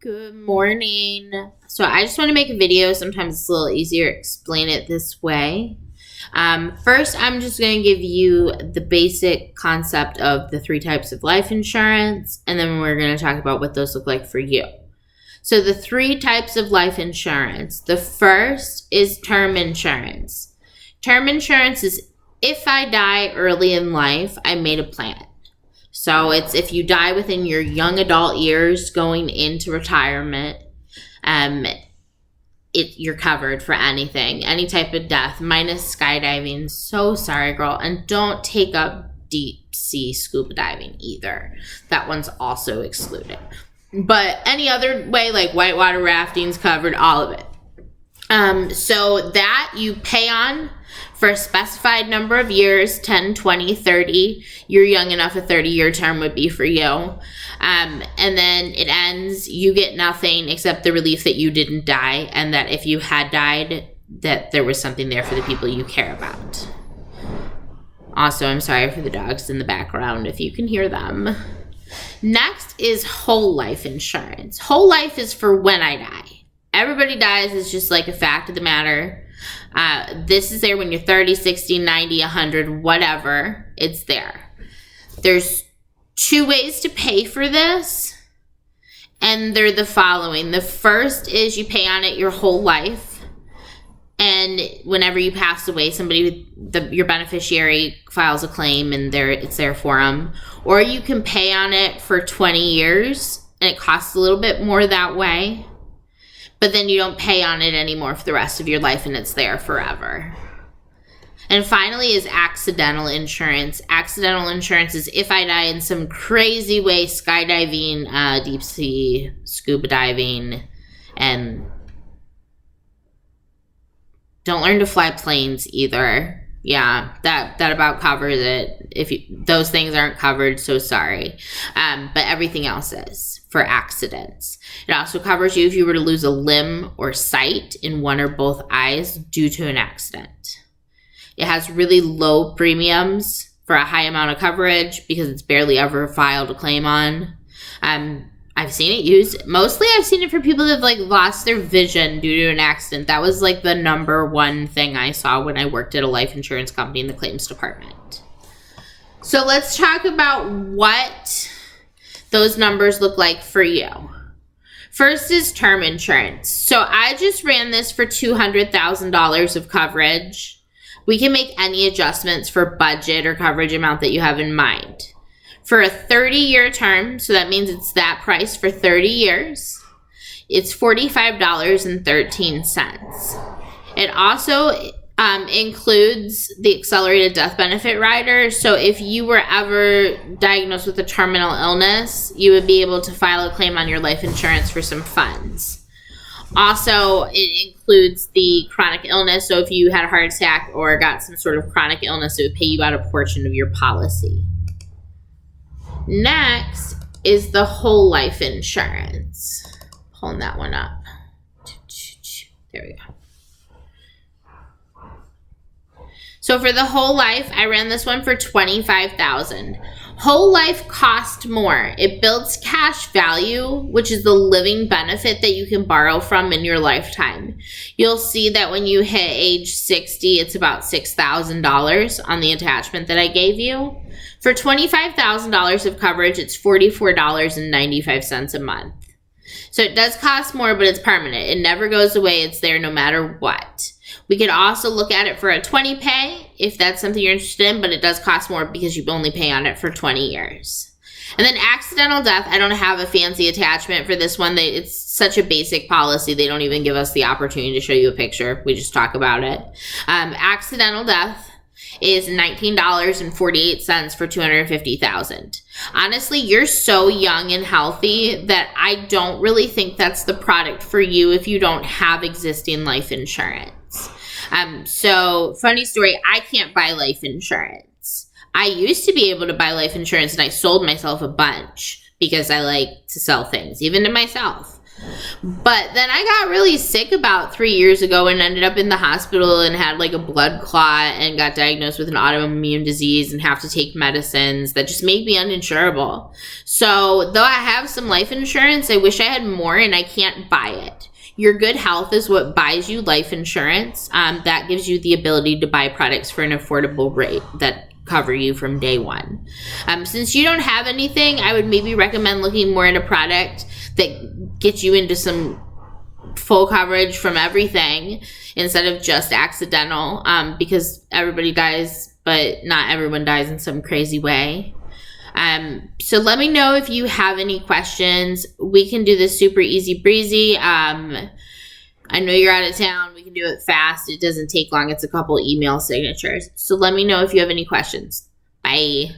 Good morning. So I just want to make a video. Sometimes it's a little easier to explain it this way. First, I'm just going to give you the basic concept of the three types of life insurance, and then we're going to talk about what those look like for you. So the three types of life insurance. The first is term insurance. Term insurance is if I die early in life, I made a plan. So it's if you die within your young adult years going into retirement, you're covered for anything, any type of death, minus skydiving. So sorry, girl. And don't take up deep sea scuba diving either. That one's also excluded. But any other way, like whitewater rafting's covered, all of it. So that you pay on for a specified number of years, 10, 20, 30. You're young enough, a 30-year term would be for you. And then it ends, you get nothing except the relief that you didn't die, and that if you had died, that there was something there for the people you care about. Also, I'm sorry for the dogs in the background if you can hear them. Next is whole life insurance. Whole life is for when I die. Everybody dies. It's just like a fact of the matter. This is there when you're 30, 60, 90, 100, whatever. It's there. There's two ways to pay for this, and they're the following. The first is you pay on it your whole life, and whenever you pass away, your beneficiary files a claim, and it's there for them. Or you can pay on it for 20 years, and it costs a little bit more that way. But then you don't pay on it anymore for the rest of your life, and it's there forever. And finally is accidental insurance. Accidental insurance is if I die in some crazy way, skydiving, deep sea, scuba diving, and don't learn to fly planes either. Yeah, that about covers it. Those things aren't covered, so sorry. But everything else is for accidents. It also covers you if you were to lose a limb or sight in one or both eyes due to an accident. It has really low premiums for a high amount of coverage because it's barely ever filed a claim on. I've seen it used. Mostly I've seen it for people that have lost their vision due to an accident. That was the number one thing I saw when I worked at a life insurance company in the claims department. So let's talk about what those numbers look like for you. First is term insurance. So I just ran this for $200,000 of coverage. We can make any adjustments for budget or coverage amount that you have in mind. For a 30-year term, so that means it's that price for 30 years, it's $45.13. It also includes the accelerated death benefit rider. So if you were ever diagnosed with a terminal illness, you would be able to file a claim on your life insurance for some funds. Also, it includes the chronic illness. So if you had a heart attack or got some sort of chronic illness, it would pay you out a portion of your policy. Next is the whole life insurance. Pulling that one up. There we go. So for the whole life, I ran this one for $25,000. Whole life cost more. It builds cash value, which is the living benefit that you can borrow from in your lifetime. You'll see that when you hit age 60, it's about $6,000 on the attachment that I gave you. For $25,000 of coverage, it's $44.95 a month. So it does cost more, but it's permanent. It never goes away. It's there no matter what. We could also look at it for a 20 pay if that's something you're interested in, but it does cost more because you only pay on it for 20 years. And then accidental death, I don't have a fancy attachment for this one. It's such a basic policy. They don't even give us the opportunity to show you a picture. We just talk about it. Accidental death is $19.48 for $250,000. Honestly, you're so young and healthy that I don't really think that's the product for you if you don't have existing life insurance. So funny story, I can't buy life insurance. I used to be able to buy life insurance, and I sold myself a bunch because I like to sell things, even to myself. But then I got really sick about 3 years ago and ended up in the hospital and had like a blood clot and got diagnosed with an autoimmune disease and have to take medicines that just make me uninsurable. So though I have some life insurance, I wish I had more, and I can't buy it. Your good health is what buys you life insurance. That gives you the ability to buy products for an affordable rate that cover you from day one. Since you don't have anything, I would maybe recommend looking more at a product that gets you into some full coverage from everything instead of just accidental, because everybody dies, but not everyone dies in some crazy way. So let me know if you have any questions. We can do this super easy breezy. I know you're out of town. We can do it fast. It doesn't take long. It's a couple email signatures. So let me know if you have any questions. Bye.